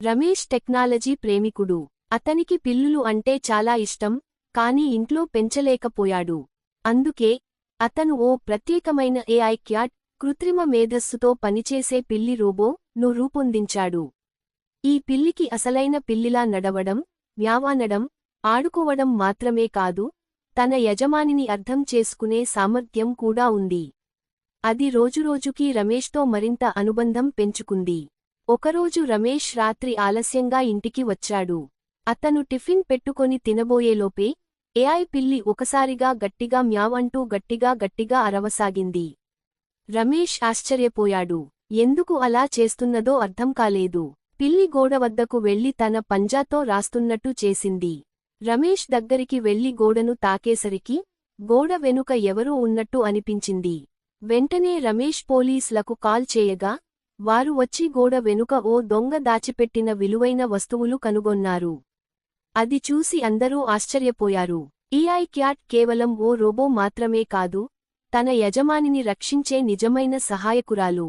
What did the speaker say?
Ramesh technology ప్రేమికుడు. అతనికి పిల్లులు అంటే చాలా ఇష్టం, కాని ఇంట్లో పెంచలేకపోయాడు. అందుకే అతను ఓ ప్రత్యేకమైన ఏఐ క్యాట్, కృత్రిమ మేధస్సుతో పనిచేసే పిల్లి రోబో ను రూపొందించాడు. ఈ పిల్లికి అసలైన పిల్లిలా నడవడం, మ్యావనడం, ఆడుకోవడం మాత్రమే కాదు, తన యజమానిని అర్థం చేసుకునే సామర్థ్యం కూడా ఉంది. అది రోజురోజుకీ రమేష్తో మరింత అనుబంధం పెంచుకుంది. ఒకరోజు రమేష్ రాత్రి ఆలస్యంగా ఇంటికి వచ్చాడు. అతను టిఫిన్ పెట్టుకొని తినబోయేలోపే ఏఐ పిల్లి ఒకసారిగా గట్టిగా మ్యావ్ అంటూ గట్టిగా అరవసాగింది. రమేష్ ఆశ్చర్యపోయాడు. ఎందుకు అలా చేస్తున్నదో అర్థం కాలేదు. పిల్లి గోడ వద్దకు వెళ్లి తన పంజాతో రాస్తున్నట్టు చేసింది. రమేష్ దగ్గరికి వెళ్లి గోడను తాకేసరికి గోడ వెనుక ఎవరో ఉన్నట్టు అనిపించింది. వెంటనే రమేష్ పోలీసులకు కాల్ చేయగా వారు వచ్చి గోడ వెనుక ఓ దొంగ దాచిపెట్టిన విలువైన వస్తువులు కనుగొన్నారు. అది చూసి అందరూ ఆశ్చర్యపోయారు. ఏఐ క్యాట్ కేవలం ఓ రోబో మాత్రమే కాదు, తన యజమానిని రక్షించే నిజమైన సహాయకురాలు.